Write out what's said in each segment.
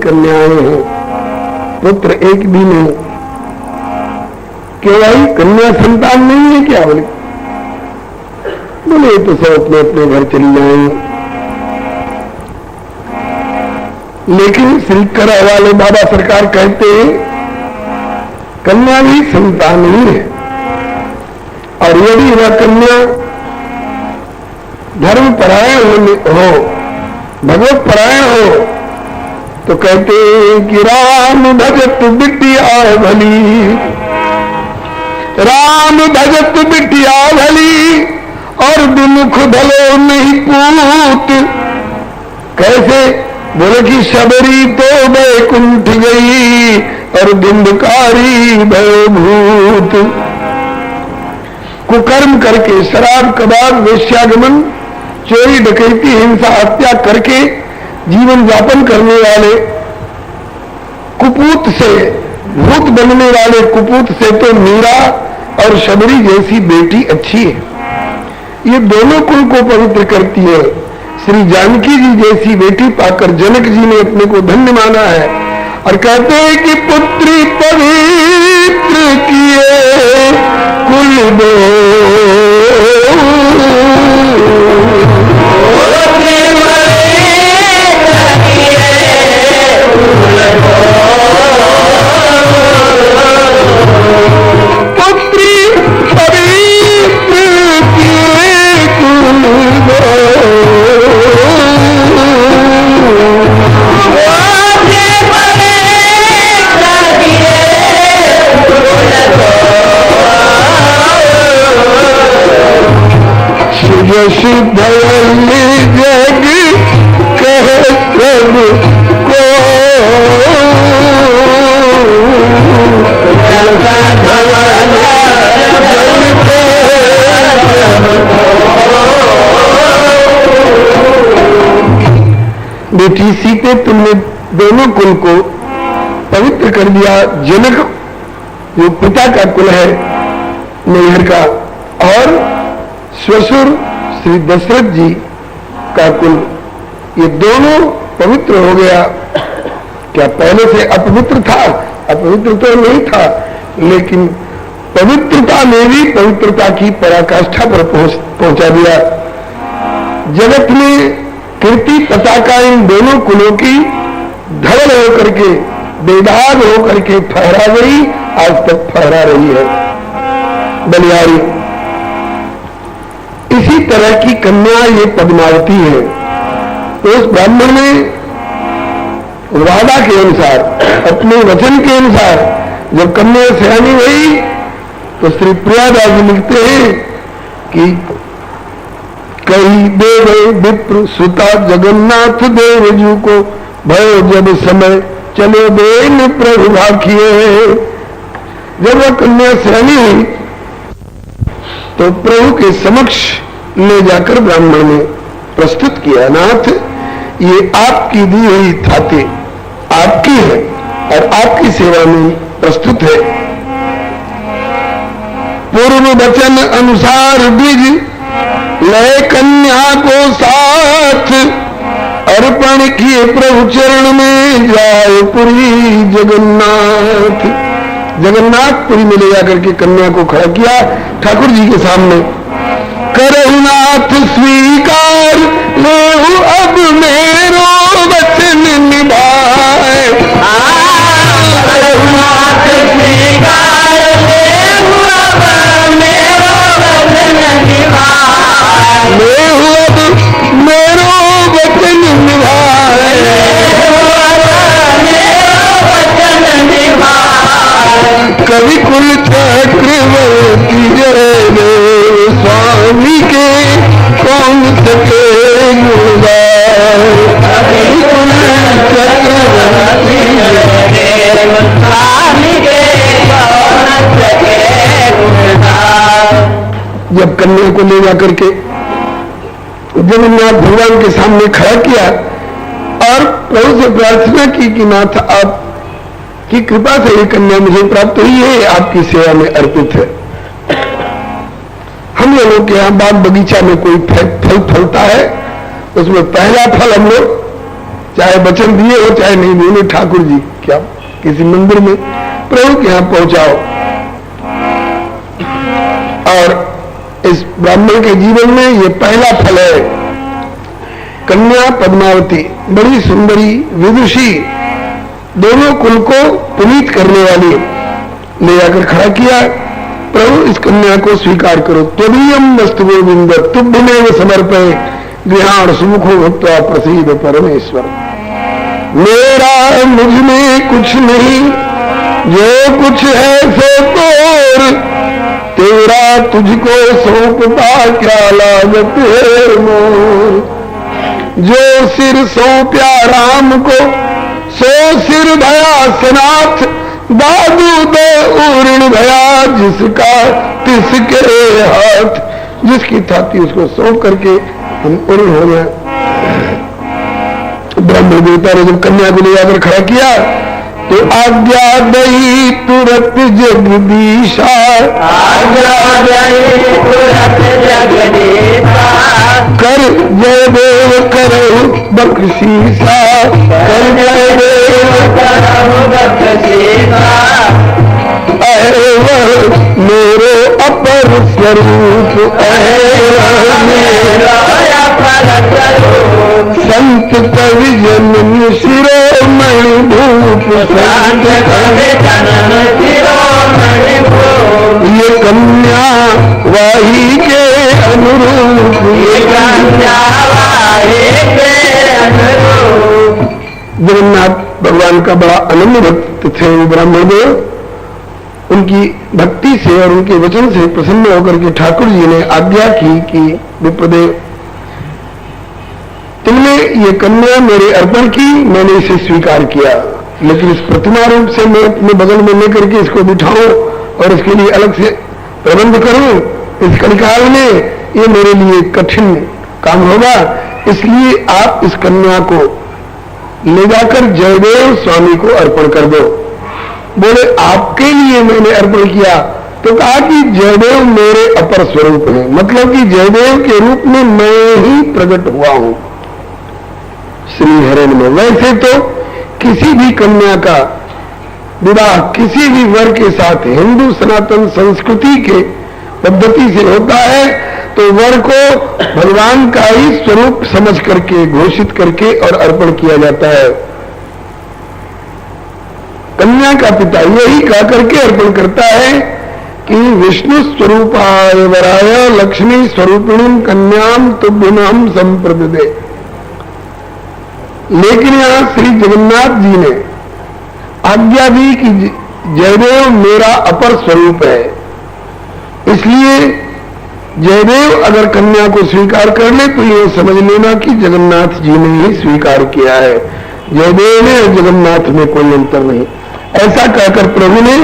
कन्याएं हैं, पुत्र एक भी नहीं। क्यों भाई, कन्या संतान नहीं है क्या? बोले तो सब अपने अपने घर चली जाएंगे। लेकिन श्री करा वाले बाबा सरकार कहते हैं कन्या भी संतान ही है, और यदि वह कन्या धर्म परायण हो, भगवत परायण हो, तो कहते हैं कि राम भजत बिटिया भली, राम भजत बिटिया भली, और दुमुख भलो नहीं पूत। कैसे? बोले कि शबरी तो बैकुंठ गई, और धुंधकारी भय भूत। कुकर्म करके, शराब कबाब वेश्यागमन, चोरी डकैती हिंसा हत्या करके जीवन यापन करने वाले कुपूत से, भूत बनने वाले कुपूत से तो मीरा और शबरी जैसी बेटी अच्छी है। ये दोनों कुल को पवित्र करती है। श्री जानकी जी जैसी बेटी पाकर जनक जी ने अपने को धन्य माना है, और कहते हैं कि पुत्री पवित्र किए कुल दो, शुद्ध जग कह सब को, बेटी सीते तुमने दोनों कुल को पवित्र कर दिया। जनक जो पिता का कुल है नैहर का, और ससुर श्री दशरथ जी का कुल, ये दोनों पवित्र हो गया। क्या पहले से अपवित्र था? अपवित्र तो नहीं था, लेकिन पवित्रता में भी पवित्रता की पराकाष्ठा पर पहुंचा दिया। जगत में कीर्ति पताका इन दोनों कुलों की धवल होकर के, बेदाग होकर के फहरा गई, आज तक फहरा रही है बलिहारी। इसी तरह की कन्या ये पद्मावती है। तो उस ब्राह्मण ने वादा के अनुसार, अपने वचन के अनुसार जब कन्या सयानी हुई, तो श्री प्रियादास जी लिखते हैं कि कही देव विप्र सुता जगन्नाथ देव जू को, भयो जब समय चले बेन प्रभु भाखिए। जब वह कन्या सयानी हुई तो प्रभु के समक्ष ले जाकर ब्राह्मण ने प्रस्तुत किया, नाथ ये आपकी दी हुई थाते आपकी है और आपकी सेवा में प्रस्तुत है। पूर्व वचन अनुसार द्विज लय कन्या को साथ, अर्पण किए प्रभु चरण में जाए पुरी जगन्नाथ। जगन्नाथपुरी में ले जाकर के कन्या को खड़ा किया ठाकुर जी के सामने। करहुनाथ स्वीकार लेहु अब मेरो वचन निभाए, करहुनाथ स्वीकार लेहु अब मेरो वचन निभाए, लेहु अब मेरो वचन निभाए, कवि कुल चक्रवर्ती जय स्वामी के कौन सके गुणगान, कवि कुल चक्रवर्ती स्वामी के कौन सके गुणगान। जब कन्या को ले जाकर के जगन्नाथ भगवान के सामने खड़ा किया और प्रभु से प्रार्थना की कि नाथ आप की कृपा से ये कन्या मुझे प्राप्त हुई है, आपकी सेवा में अर्पित है। हम लोगों के यहाँ बाग बगीचा में कोई फल फलता है, उसमें पहला फल हम लोग चाहे वचन दिए हो चाहे नहीं दिए, ठाकुर जी क्या किसी मंदिर में प्रभु के यहां पहुंचाओ। और इस ब्राह्मण के जीवन में ये पहला फल है। कन्या पद्मावती बड़ी सुंदरी विदुषी, दोनों कुल को पुनीत करने वाली, ले जाकर खड़ा किया। प्रभु इस कन्या को स्वीकार करो। त्वदीयम वस्तु गोविंद तुभ्यमेव समर्पय गृहाण सुमुखो भक्त्वा प्रसीद परमेश्वर। मेरा मुझ में कुछ नहीं, जो कुछ है सो तोर, तेरा तुझको सौंपता क्या लागत है मोर। जो सिर सौंप्या राम को सो सिर भया सनाथ, दादू दे उर्ण भया जिसका तिसके हाथ। जिसकी छाती उसको सौंप करके हम उर्ण हो गए। ब्रह्म देवता ने जब कन्या को ले जाकर खड़ा किया तो आज्ञा दई तुरंत जगदीशा, आज्ञा दई तुरंत जगदीशा, कर जय देव करो बख्शीसा, कर जय देव करो बख्शीसा। अहे वह मेरो अपर स्वरूप, अहे वह मेरा अपर स्वरूप। संत कवि जन शिरोमणि भूप, संत कवि जन शिरोमणि भूप। ये कन्या वाही के अनुरूप, ये कन्या वाही के अनुरूप। जगन्नाथ भगवान का बड़ा अनन्य भक्त थे वो ब्राह्मण देव। उनकी भक्ति से और उनके वचन से प्रसन्न होकर के ठाकुर जी ने आज्ञा की कि विप्रदेव, तुमने ये कन्या मेरे अर्पण की, मैंने इसे स्वीकार किया, लेकिन इस प्रतिमा रूप से मैं अपने बगल में लेकर के इसको बिठाऊं और इसके लिए अलग से प्रबंध करूं इस कलिकाल में, ये मेरे लिए कठिन काम होगा। इसलिए आप इस कन्या को ले जाकर जयदेव स्वामी को अर्पण कर दो। बोले आपके लिए मैंने अर्पण किया, तो कहा कि जयदेव मेरे अपर स्वरूप है, मतलब कि जयदेव के रूप में मैं ही प्रकट हुआ हूं श्री हरण में। वैसे तो किसी भी कन्या का विवाह किसी भी वर के साथ हिंदू सनातन संस्कृति के पद्धति से होता है, तो वर को भगवान का ही स्वरूप समझ करके घोषित करके और अर्पण किया जाता है। कन्या का पिता यही कह करके अर्पण करता है कि विष्णु स्वरूपाय वराय लक्ष्मी स्वरूपिणी कन्याम तुभ्यमाम संप्रददे। लेकिन यहां श्री जगन्नाथ जी ने आज्ञा दी कि जयदेव मेरा अपर स्वरूप है, इसलिए जयदेव अगर कन्या को स्वीकार कर ले तो ये समझ लेना कि जगन्नाथ जी ने ही स्वीकार किया है। जयदेव ने जगन्नाथ में कोई अंतर नहीं। ऐसा कहकर प्रभु ने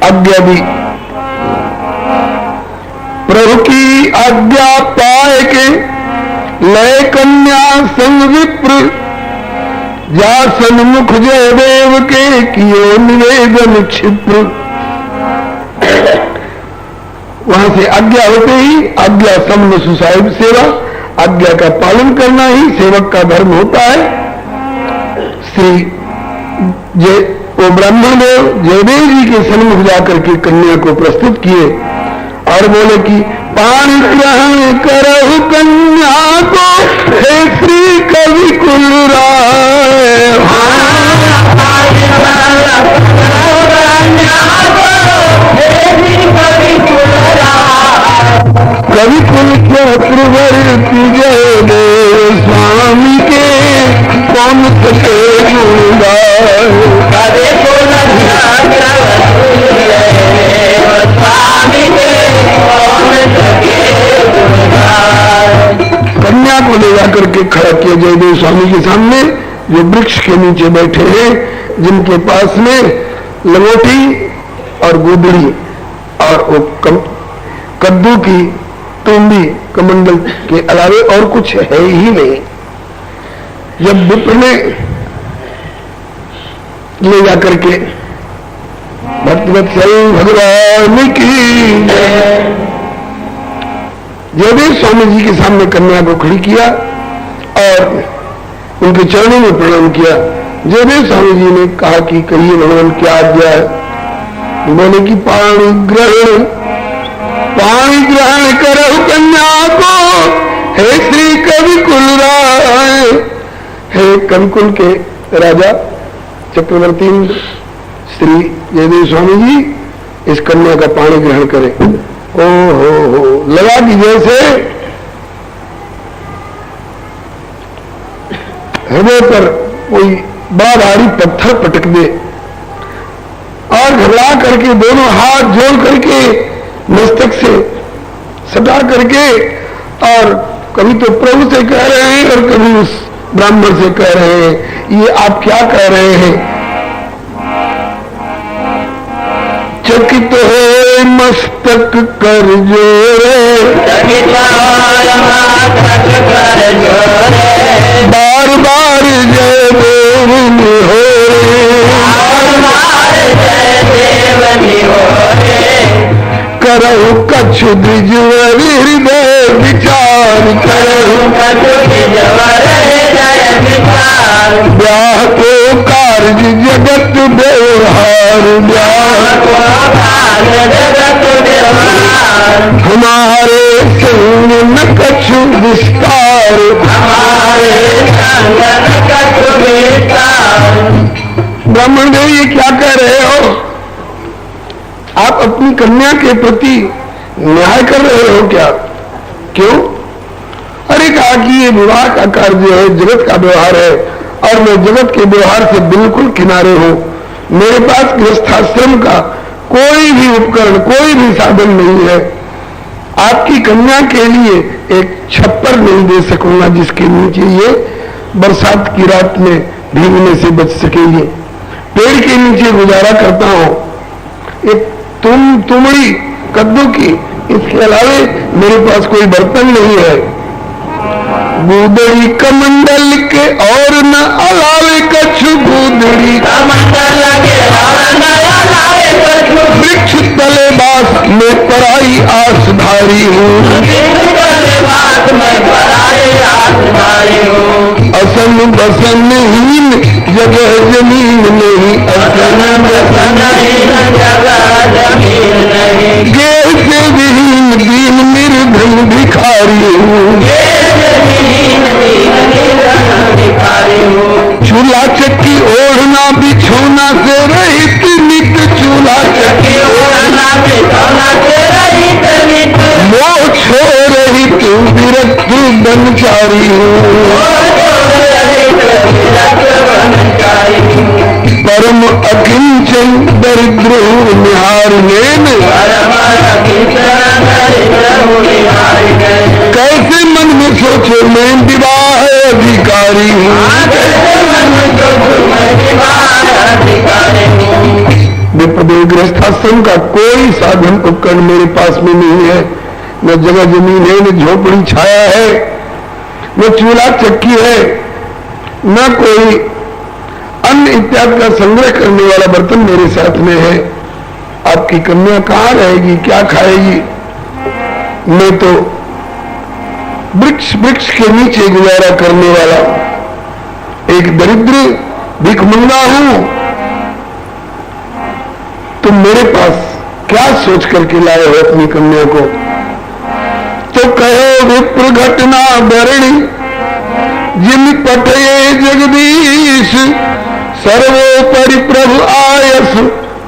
आज्ञा दी। प्रभु की आज्ञा पाए के लय कन्या संग विप्र, जा सन्मुख जयदेव के कियो निवेदन क्षिप्र। वहां से आज्ञा होते ही आज्ञा सम्म सुसाहिब सेवा, आज्ञा का पालन करना ही सेवक का धर्म होता है। श्री वो ब्राह्मण देव जयदेव जी के सन्मुख जाकर के कन्या को प्रस्तुत किए और बोले कि पाणी ग्रहण करहु कन्या को, हे श्री कवि कुल राय। कवि कुल चक्रवर्ती जयदेव स्वामी के कौन सके गुणगाय। कन्या को ले जाकर के खड़ा किया जयदेव स्वामी के सामने, जो वृक्ष के नीचे बैठे हैं, जिनके पास में लंगोटी और गुदड़ी और वो कद्दू की तुम्बी कमंडल के अलावे और कुछ है ही नहीं। जब विप्र ने ले जाकर के भक्तवत्सल भगवान की जयदेव स्वामी जी के सामने कन्या को खड़ी किया और उनके चरणों में प्रणाम किया। जयदेव स्वामी जी ने कहा कि कहिए भगवान क्या आज्ञा है। बोले कि पाणी ग्रहण करो कन्या को, हे श्री कवि कुल राय। हे कविकुल के राजा चक्रवर्ती श्री जयदेव स्वामी जी, इस कन्या का पाणी ग्रहण करें। ओ हो लगा कि जैसे हृदय पर कोई बड़ा भारी पत्थर पटक दे, और घबरा करके दोनों हाथ जोड़ करके मस्तक से सटा करके, और कभी तो प्रभु से कह रहे हैं और कभी उस ब्राह्मण से कह रहे हैं, ये आप क्या कह रहे हैं। चकित हो मस्तक कर जोरे, बार बार जय देव करहु कछु द्विजवर हृदय विचार, करहु ब्याह को कार्य जगत व्यवहार, हमारे संग न कछु विस्तार, ब्राह्मण देव ये क्या कह रहे हो। आप अपनी कन्या के प्रति न्याय कर रहे हो क्या। क्यों। अरे कहा कि ये विवाह का कार्य है, जगत का व्यवहार है, और मैं जगत के व्यवहार से बिल्कुल किनारे हूं। मेरे पास गृहस्थाश्रम का कोई भी उपकरण, कोई भी साधन नहीं है। आपकी कन्या के लिए एक छप्पर नहीं दे सकूंगा जिसके नीचे ये बरसात की रात में भीगने से बच सकेंगे। पेड़ के नीचे गुजारा करता हूं, एक तुमड़ी कद्दू की, इसके अलावे मेरे पास कोई बर्तन नहीं है। गुदड़ी कमंडल के और न अलावे कछु, गुदड़ी कमंडल के और न अलावे कछु, वृक्ष तले बास में पराई आस धारी हूँ, असन बसन हीन जगह जमीन नहीं, असन बसन हीन जगह जमीन नहीं, गेह से विहीन दीन निर्धन भिखारी हूँ, चूल्हा चक्की ओढ़ना बिछोना से रहित नित, चूल्हा चक्की ओढ़ना बिछोना से रहित नित, मोह छोड़ रहित विरक्त बनचारी हूँ, परम अकिंचन दरिद्र निहार लेन, कैसे मन में सोचे मैं विवाह अधिकारी हूँ। विप्रदेव गृहस्थाश्रम का कोई साधन उपकरण मेरे पास में नहीं है, न जगह जमीन है, न झोपड़ी छाया है, न चूल्हा चक्की है, न कोई अन्न इत्यादि का संग्रह करने वाला बर्तन मेरे साथ में है। आपकी कन्या कहाँ रहेगी, क्या खाएगी। मैं तो वृक्ष के नीचे गुजारा करने वाला एक दरिद्र भिखमंगा हूं। तुम मेरे पास क्या सोच करके लाए हो अपनी कन्या को। तो कहो विप्र घटना बरणी जिन पटये जगदीश, सर्वोपरि प्रभु आयस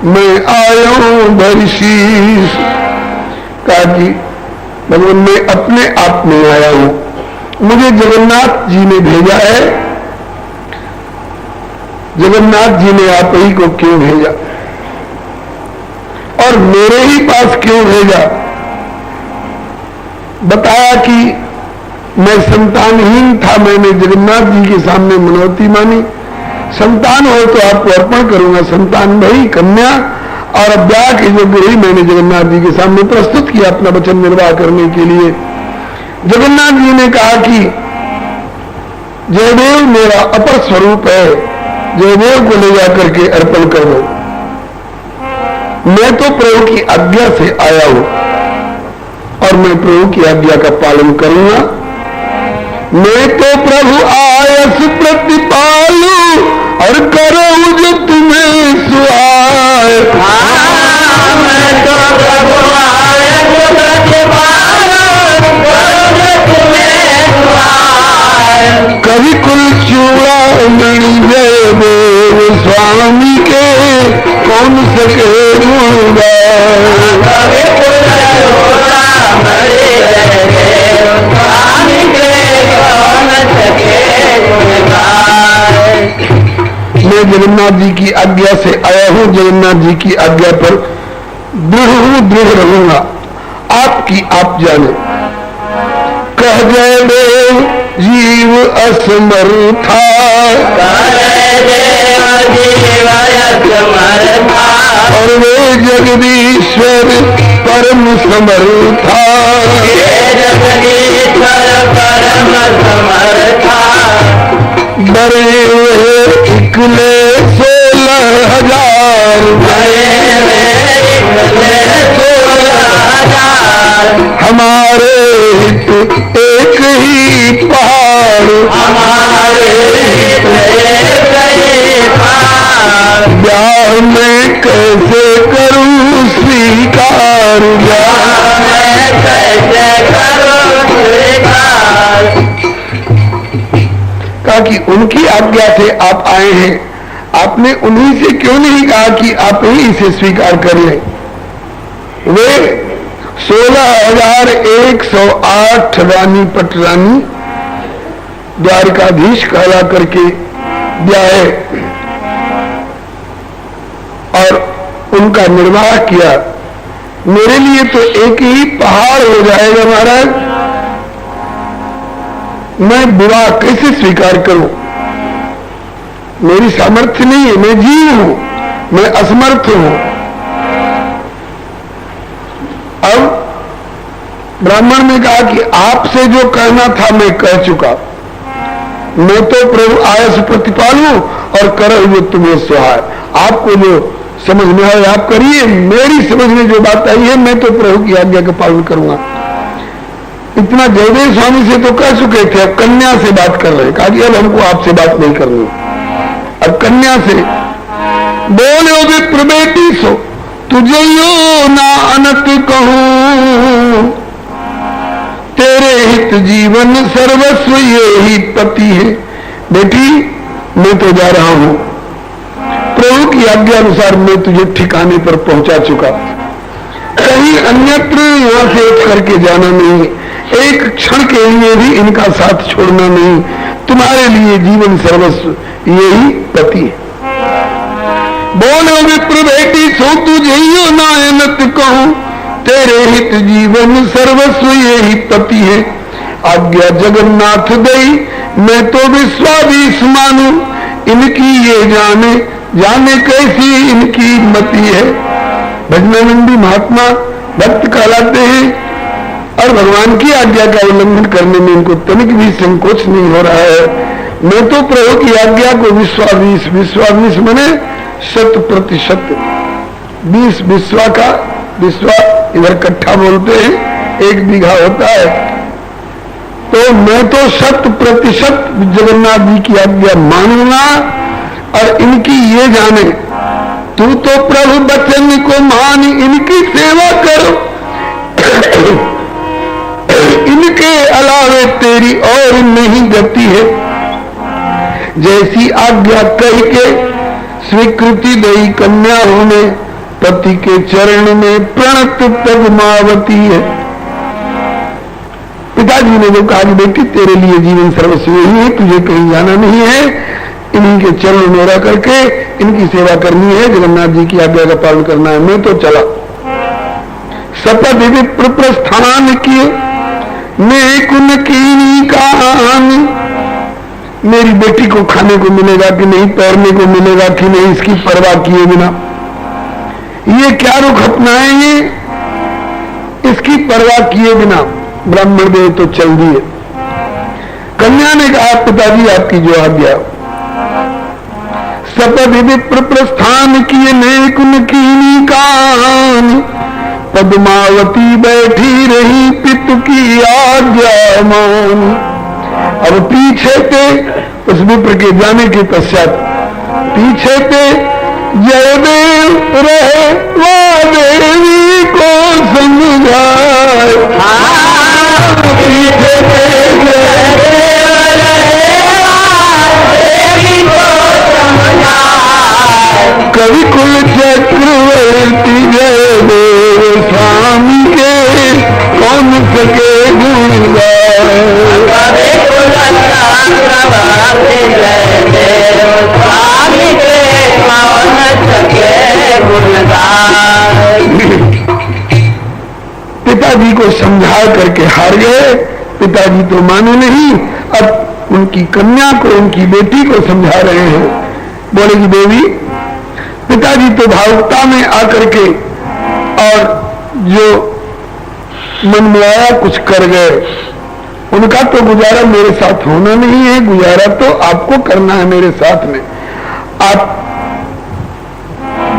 मैं आयो भरिशीष। कहा कि भगवान मैं अपने आप में आया हूं, मुझे जगन्नाथ जी ने भेजा है। जगन्नाथ जी ने आप ही को क्यों भेजा और मेरे ही पास क्यों भेजा। बताया कि मैं संतानहीन था, मैंने जगन्नाथ जी के सामने मनौती मानी, संतान हो तो आपको अर्पण करूंगा। संतान भई कन्या और ब्याह के योग्य ही मैंने जगन्नाथ जी के सामने प्रस्तुत किया अपना वचन निर्वाह करने के लिए। जगन्नाथ जी ने कहा कि जयदेव मेरा अपर स्वरूप है, जयदेव को ले जाकर के अर्पण कर दो। मैं तो प्रभु की आज्ञा से आया हूं और मैं प्रभु की आज्ञा का पालन करूंगा। मैं तो प्रभु आयस प्रतिपालू और करो जो तुम्हें सुहाए। मैं तो प्रभु आयस प्रतिपालू करो जो तुम्हें सुहाए। कभी कुल चूड़ा मिल गए देव स्वामी के कौन सके गुणगा। कभी कुल चूड़ा मिल गए देव स्वामी के कौन सके गुणगा। मैं जगन्नाथ जी की आज्ञा से आया हूं, जगन्नाथ जी की आज्ञा पर दृढ़ रहूंगा। आपकी आप जाने। कह गए देव जीव असमर्था, और वे जगदीश्वर परम समर्था। बड़े इकले 16,000, हमारे हित एक ही पहाड़, ब्याह में कैसे करूं स्वीकार, कहा कि उनकी आज्ञा से आप आए हैं, आपने उन्हीं से क्यों नहीं कहा कि आप ही इसे स्वीकार कर लें। वे 16,108 रानी पटरानी द्वारकाधीश कहला करके ब्याहे और उनका निर्वाह किया। मेरे लिए तो एक ही पहाड़ हो जाएगा महाराज, मैं विवाह कैसे स्वीकार करूं। मेरी सामर्थ्य नहीं है, मैं जीव हूं, मैं असमर्थ हूं। अब ब्राह्मण ने कहा कि आपसे जो कहना था मैं कह चुका। मैं तो प्रभु आयस प्रतिपालू और करो जो तुम्हें सुहाए। आपको जो समझ में आए आप करिए, मेरी समझ में जो बात आई है मैं तो प्रभु की आज्ञा का पालन करूंगा। इतना जयदेव स्वामी से तो कह चुके थे, अब कन्या से बात कर रहे। कहा कि अब हमको आपसे बात नहीं करनी। अब कन्या से बोलो विप्र बेटी सो तुझे यो ना अनत कहूं, तेरे हित जीवन सर्वस्व ये ही पति है। बेटी मैं तो जा रहा हूं, प्रभु की आज्ञा अनुसार मैं तुझे ठिकाने पर पहुंचा चुका। कहीं अन्यत्र यहां से उठ करके जाना नहीं, एक क्षण के लिए भी इनका साथ छोड़ना नहीं। तुम्हारे लिए जीवन सर्वस्व यही पति है। बोलो विप्र बेटी सो तुझे यो नायनत कहूं, तेरे हित जीवन सर्वस्व यही पति है। आज्ञा जगन्नाथ दई मैं तो विश्वादीश मानू, इनकी ये जाने जाने कैसी इनकी मति है। भजनानंदी महात्मा भक्त कहलाते हैं और भगवान की आज्ञा का उल्लंघन करने में इनको तनिक भी संकोच नहीं हो रहा है। मैं तो प्रभु की आज्ञा को विश्वादीश, विश्वादीश माने 100%, 20 विश्वा का, विश्वा इधर कट्ठा बोलते हैं, 1 बीघा होता है। तो मैं तो 100% जगन्नाथ जी की आज्ञा मानूंगा और इनकी ये जाने तू तो प्रभु वचन को मान इनकी सेवा करो, इनके अलावे तेरी और नहीं गति है। जैसी आज्ञा कह के स्वीकृति दई कन्याओं ने पति के चरण में प्रणत पद्मावती है। पिताजी ने जो कहा कि बेटी तेरे लिए जीवन सर्वस्व यही है, तुझे कहीं जाना नहीं है, इन्हीं के चरण में रह करके इनकी सेवा करनी है, जगन्नाथ जी की आज्ञा का पालन करना है। मैं तो चला। शपथ विप्र प्रस्थान किए मैं कुन कीनी कान, मेरी बेटी को खाने को मिलेगा कि नहीं, तैरने को मिलेगा कि नहीं, इसकी परवाह किए बिना ये क्या रुख अपनाएंगे, इसकी परवाह किए बिना ब्राह्मण देव तो चल दिए। कन्या ने कहा पिताजी आपकी जो आज्ञा। शपथ विप्र प्रस्थान किए नेकुन कीनी कान, पद्मावती बैठी रही पितु की आज्ञा मान। अब पीछे थे उस विप्र के जाने के पश्चात पीछे थे जयदेव रहे वो देवी को समझाए। पीछे थे जयदेव रहे देवी को समझाए। कवि कुल चक्रवर्ती जयदेव स्वामी के कौन सके गुण गाए। कवि कुल चक्रवर्ती जयदेव स्वामी के कौन सके गुण गाए। पिताजी को समझा करके हार गए। पिताजी तो माने नहीं, अब उनकी कन्या को, उनकी बेटी को समझा रहे हैं। बोले कि देवी, पिताजी तो भावुकता में आकर के और जो मन में आया कुछ कर गए। उनका तो गुजारा मेरे साथ होना नहीं है, गुजारा तो आपको करना है मेरे साथ में। आप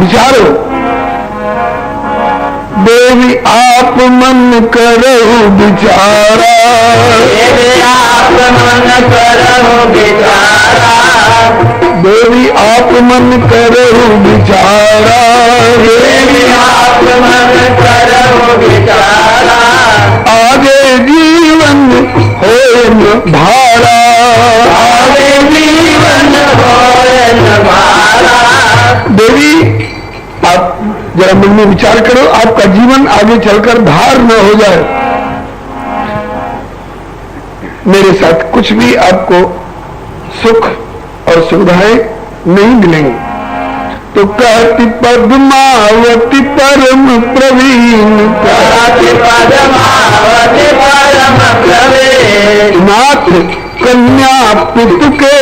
विचारो। देवी आप मन करो बिचारा, देवी आप मन करो बिचारा, देवी आप मन करो बिचारा, देवी आप मन करो बिचारा, आगे जीवन हो न भारा, आगे जीवन हो न भारा। देवी आप जरा मन में विचार करो, आपका जीवन आगे चलकर भार न हो जाए। मेरे साथ कुछ भी आपको सुख और सुविधाएं नहीं मिलेंगी। तो कहती पद्मावती परम प्रवीण, कहती पद्मावती परम प्रवीण, नाथ कन्या पितु के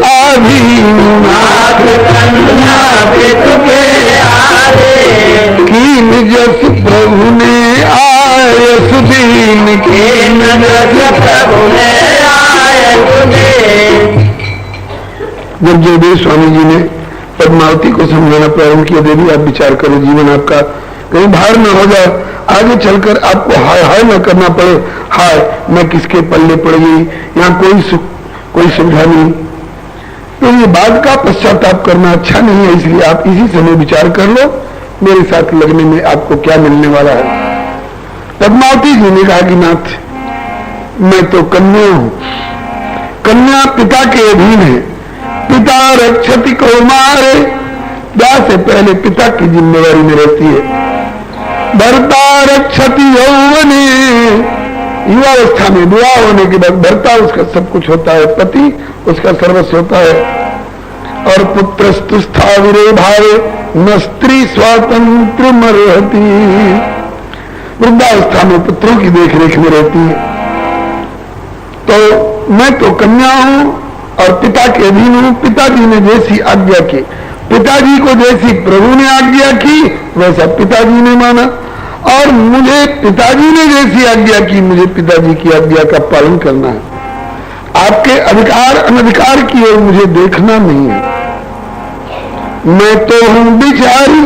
आधीन, नाथ कन्या पितु के आधीन, कीन जस प्रभु ने आयस दीन, कीन जस प्रभु ने आयस दीन। जब जयदेव स्वामी जी ने पद्मावती को समझाना प्रारंभ किया, देवी आप विचार करो, जीवन आपका कहीं भार न हो जाए, आगे चलकर आपको हाय हाय न करना पड़े, हाय मैं किसके पल्ले पड़ गई, यहाँ कोई सुख कोई सुविधा नहीं। तो ये बात का पश्चाताप करना अच्छा नहीं है, इसलिए आप इसी समय विचार कर लो मेरे साथ लगने में आपको क्या मिलने वाला है। पद्मावती जी ने कहा कि नाथ मैं तो कन्या हूं, कन्या पिता के अधीन है, पिता रक्षति कौमारे, ब्याह से पहले पिता की जिम्मेवारी में रहती है। भर्ता रक्षति यौवने, युवावस्था में विवाह होने के बाद भर्ता उसका सब कुछ होता है, पति उसका सर्वस्व होता है। और पुत्र स्तुस्थाविरे भावे न स्त्री स्वातंत्र मरहती, वृद्धावस्था में पुत्रों की देखरेख में रहती है। तो मैं तो कन्या हूं और पिता के अधीन हूं। पिताजी ने जैसी आज्ञा की, पिताजी को जैसी प्रभु ने आज्ञा की वैसा पिताजी ने माना, और मुझे पिताजी ने जैसी आज्ञा की मुझे पिताजी की आज्ञा का पालन करना है। आपके अधिकार अनधिकार की ओर मुझे देखना नहीं है। मैं तो हूं बेचारी,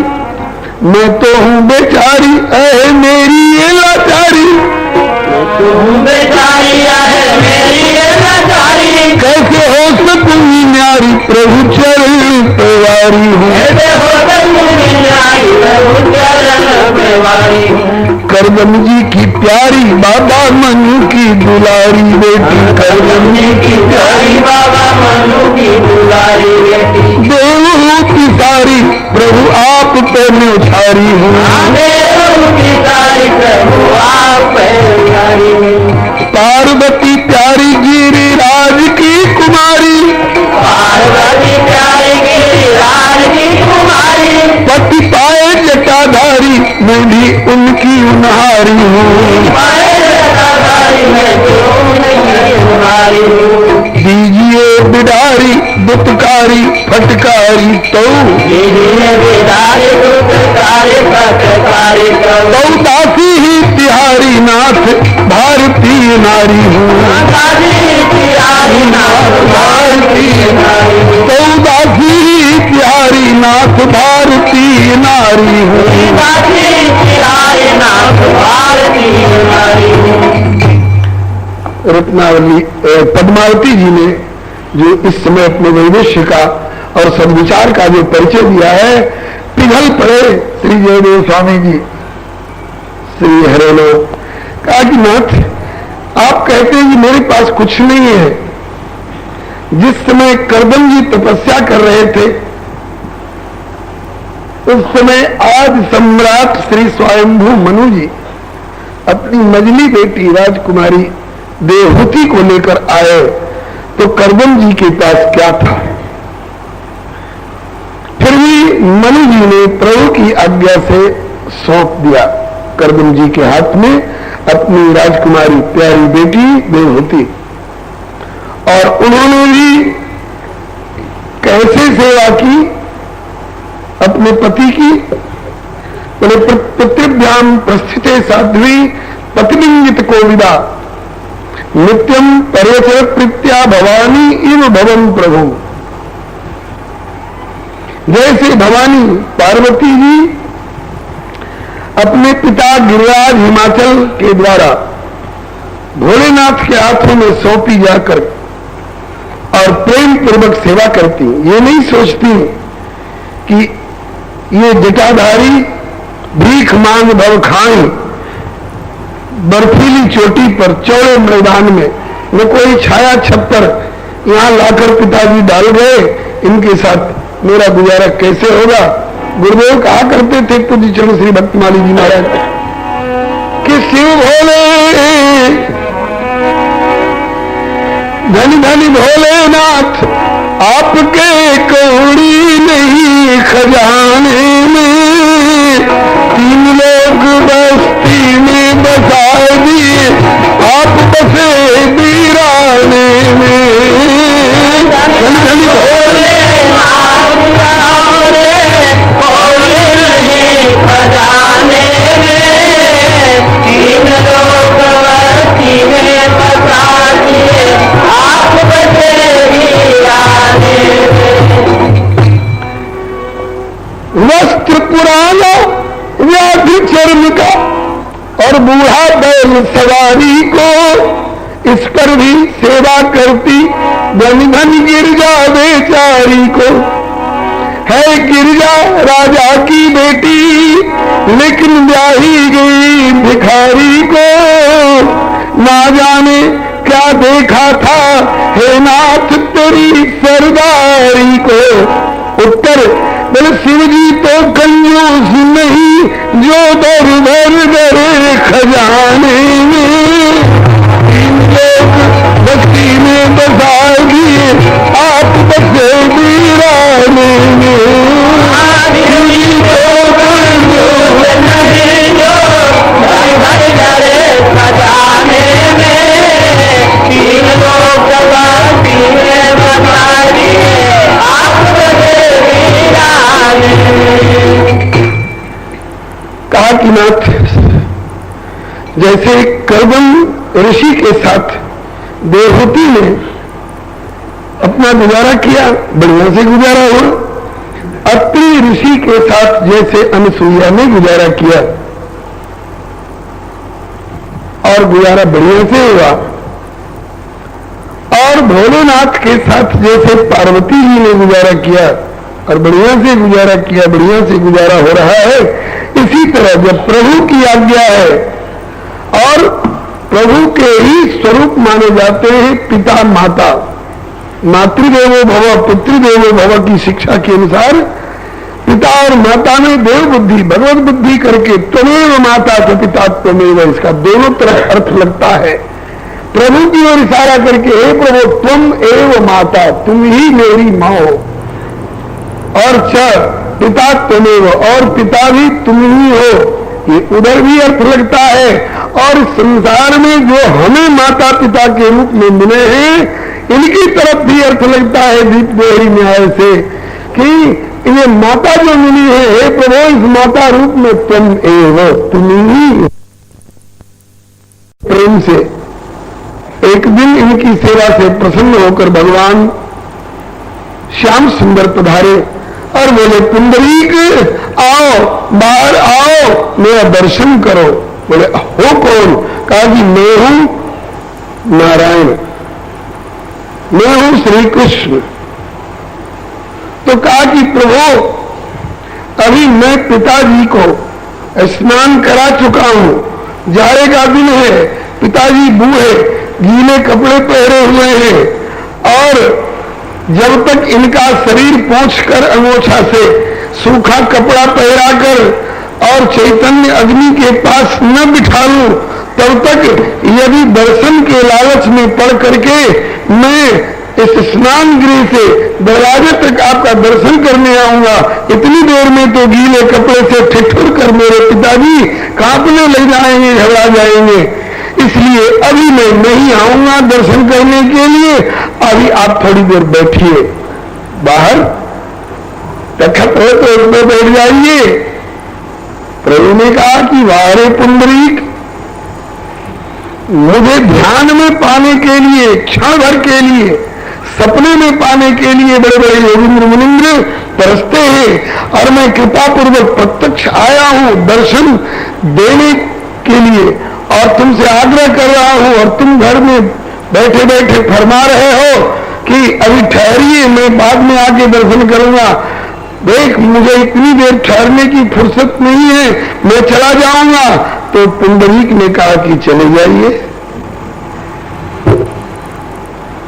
मैं तो हूं बेचारी, ऐ मेरी ये लाचारी, मैं तो हूं बेचारी, ऐ मेरी ये लाचारी, कैसे हो सकूंगी न्यारी प्रभु चरण पेवारी हूँ, कैसे हो सकूंगी न्यारी प्रभु चरण पेवारी हूँ। करदम जी की प्यारी बाबा मनु की दुलारी बेटी, करदम जी की प्यारी बाबा मनु की दुलारी बेटी, देवों की सारी प्रभु आप पे मैं उठारी हूँ, देवों की सारी प्रभु आप पे उठारी हूँ। पार्वती प्यारी गिरिराज की कुमारी, पार्वती प्यारी गिरिराज की कुमारी, पति पाए जटाधारी मैं भी उनकी उन्हारी हूँ, दीजिए बिडारी दुत्कारी फटकारी तो, तो दासी ही तिहारी नाथ भारतीय नारी हूँ, तो दासी ही तिहारी नाथ भारतीय नारी हूँ। रत्नावली पद्मावती जी ने जो इस समय अपने वैदेश्य का और सद्विचार का जो परिचय दिया है, पिघल पड़े श्री जयदेव स्वामी जी, श्री हरेलो। कहा कि नाथ, आप कहते हैं कि मेरे पास कुछ नहीं है। जिस समय करदम जी तपस्या कर रहे थे, उस समय आज सम्राट श्री स्वयंभू मनु जी अपनी मजली बेटी राजकुमारी देवहूति को लेकर आए, तो करदम जी के पास क्या था? फिर भी मनु जी ने प्रभु की आज्ञा से सौंप दिया करदम जी के हाथ में अपनी राजकुमारी प्यारी बेटी देवहूति। और उन्होंने भी कैसे सेवा की अपने पति की? बोले पितृभ्याम प्रस्थिते साध्वी पतिलिंगित कोविदा नित्यम पर्यचर प्रीत्या भवानी इव भवन प्रभु। जैसे भवानी पार्वती जी अपने पिता गिरिराज हिमाचल के द्वारा भोलेनाथ के हाथों में सौंपी जाकर और प्रेम पूर्वक सेवा करती, ये नहीं सोचती कि ये जटाधारी भीख मांग भव खाएं बर्फीली चोटी पर चौड़े मैदान में, न कोई छाया छप्पर यहां लाकर पिताजी डाल गए, इनके साथ मेरा गुजारा कैसे होगा? गुरुदेव कहा करते थे पूज्य चरण श्री भक्तमाली जी महाराज कि शिव भोले धनी धनी भोलेनाथ आपके कौड़ी नहीं खजाने में, 3 लोग बस्ती में बसा दिए आप बसे वीराने में। धनी धनी भोले खजाने में, 3 लोग बस्ती में बसा दिए आप बसे वीराने में। वस्त्र पुराना व्याधि चर्म का और बूढ़ा बैल सवारी को, इस पर भी सेवा करती धन धन गिरजा बेचारी को। है गिरजा राजा की बेटी लेकिन ब्याही गई भिखारी को, ना जाने क्या देखा था हे नाथ तेरी सरदारी को। उत्तर बोले शिव जी तो कंजूस नहीं जो दर दर दर खजाने में, 3 लोग बस्ती में बसा दिए आप बसे वीराने में। खजाने में 3 लोग बस्ती में बसा दिए आप बसे वीराने में। कहा कि नाथ, जैसे करदम ऋषि के साथ देवहूति ने अपना गुजारा किया, बढ़िया से गुजारा हुआ। अत्रि ऋषि के साथ जैसे अनसुईया ने गुजारा किया और गुजारा बढ़िया से हुआ, और भोलेनाथ के साथ जैसे पार्वती जी ने गुजारा किया और बढ़िया से गुजारा किया, बढ़िया से गुजारा हो रहा है। इसी तरह जब प्रभु की आज्ञा है और प्रभु के ही स्वरूप माने जाते हैं पिता माता, मातृदेवो भव पितृदेवो भव की शिक्षा के अनुसार पिता और माता में देव बुद्धि भगवत बुद्धि करके त्वमेव माता च पिता त्वमेव, इसका दोनों तरफ अर्थ लगता है। प्रभु की ओर इशारा करके हे प्रभु तुम एव माता, तुम ही मेरी माँ हो, और च पिता त्वमेव, और पिता भी तुम ही हो, ये उधर भी अर्थ लगता है। और संसार में जो हमें माता पिता के रूप में मिले हैं इनकी तरफ भी अर्थ लगता है दीप देहरी न्याय से कि ये माता जो मिली है हे प्रभु इस माता रूप में तुम एव, तुम ही प्रेम से। एक दिन इनकी सेवा से प्रसन्न होकर भगवान श्याम सुंदर पधारे और बोले पुंडरीक आओ, बाहर आओ, मेरा दर्शन करो। बोले हो कौन? कहा कि मैं हूं नारायण, मैं हूं श्री कृष्ण। तो कहा कि प्रभु अभी मैं पिताजी को स्नान करा चुका हूं, जाड़े का दिन है, पिताजी बूढ़े गीले कपड़े पहने हुए हैं और जब तक इनका शरीर पोंछकर अंगोछा से सूखा कपड़ा पहराकर और चैतन्य अग्नि के पास न बिठा लूं, तब तक यदि दर्शन के लालच में पड़ करके मैं इस स्नान गृह से दरवाजे तक आपका दर्शन करने आऊंगा, इतनी देर में तो गीले कपड़े से ठिठुर कर मेरे पिताजी कांपने लग जाएंगे, घबरा जाएंगे। इसलिए अभी मैं नहीं आऊंगा दर्शन करने के लिए, अभी आप थोड़ी देर बैठिए बाहर, तखत हो तो उसमें बैठ जाइए। प्रभु ने कहा कि वारे पुंडरीक, मुझे ध्यान में पाने के लिए, क्षण भर के लिए, सपने में पाने के लिए बड़े बड़े योगिंद्र मुनिंद्र तरसते हैं और मैं कृपा पूर्वक प्रत्यक्ष आया हूं दर्शन देने के लिए और तुमसे आग्रह कर रहा हूं, और तुम घर में बैठे बैठे फरमा रहे हो कि अभी ठहरिए, मैं बाद में आके दर्शन करूंगा। देख, मुझे इतनी देर ठहरने की फुर्सत नहीं है, मैं चला जाऊंगा। तो पुंडरीक ने कहा कि चले जाइए।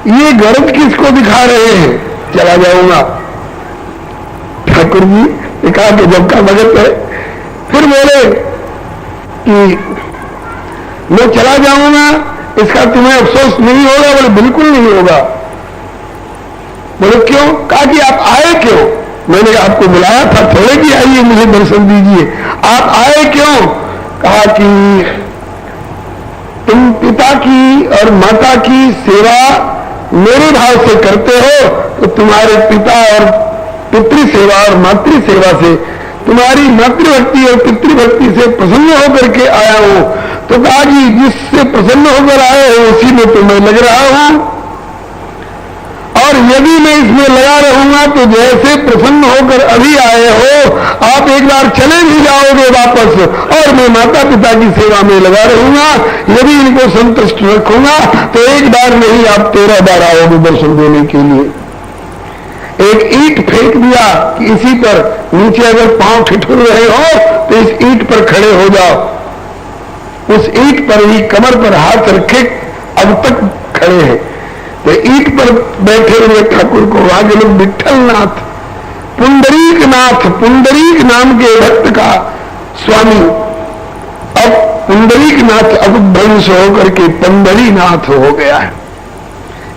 ये गरज किसको दिखा रहे हैं, चला जाऊंगा? ठाकुर जी ने कहा कि जब का भगत है। फिर बोले कि मैं चला जाऊंगा, इसका तुम्हें अफसोस नहीं होगा? बोले बिल्कुल नहीं होगा। बोले क्यों? कहा कि आप आए क्यों? मैंने आपको बुलाया था थोड़े कि आइए मुझे दर्शन दीजिए, आप आए क्यों? कहा कि तुम पिता की और माता की सेवा मेरे भाव से करते हो, तो तुम्हारे पिता और पितृ सेवा और मातृ सेवा से, तुम्हारी मातृभक्ति और पितृभक्ति से प्रसन्न होकर के आया हूं। तो कहा कि जिससे प्रसन्न होकर आए हो उसी में तो मैं लग रहा हूं, और यदि मैं इसमें लगा रहूंगा तो जैसे प्रसन्न होकर अभी आए हो, आप एक बार चले भी जाओगे वापस, और मैं माता पिता की सेवा में लगा रहूंगा। यदि इनको संतुष्ट रखूंगा तो एक बार नहीं, आप 13 बार आओगे दर्शन देने के लिए। एक ईंट फेंक दिया कि इसी पर नीचे अगर पांव ठिठुर रहे हो तो इस ईंट पर खड़े हो जाओ, उस ईंट पर ही कमर पर हाथ रखे अब तक खड़े हैं। तो ईंट पर बैठे हुए ठाकुर को आगे लोग विठल नाथ, पुंडरीक नाथ, पुंडरीक नाम के भक्त का स्वामी, अब पुंडरीक नाथ अब भ्रंश होकर के पंडरी नाथ हो गया है।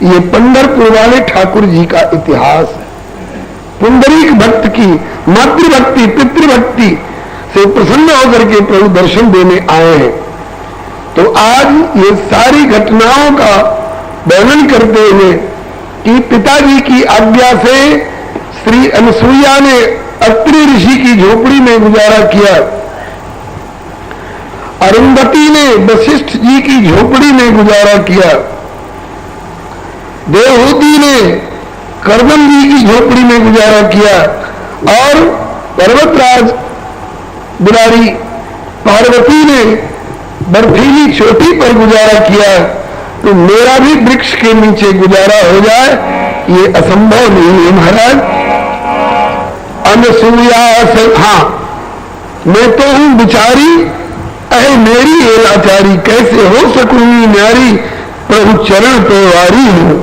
ये पंढरपुर वाले ठाकुर जी का इतिहास है। पुंडरीक भक्त की मातृभक्ति पितृभक्ति से प्रसन्न होकर के प्रभु दर्शन देने आए हैं। तो आज ये सारी घटनाओं का वर्णन करते हुए कि पिताजी की आज्ञा से श्री अनसुईया ने अत्रि ऋषि की झोपड़ी में गुजारा किया, अरुंधति ने वशिष्ठ जी की झोपड़ी में गुजारा किया, देवहूति ने करदम जी की झोपड़ी में गुजारा किया, और पर्वतराज बिलारी पार्वती ने बर्फीली चोटी पर गुजारा किया। तो मेरा भी वृक्ष के नीचे गुजारा हो जाए ये असंभव नहीं है महाराज। अनसुईया से, हाँ मैं तो हूं बिचारी, अहे मेरी ये लाचारी, कैसे हो सकूंगी न्यारी, प्रभु चरण पे वारी हूं।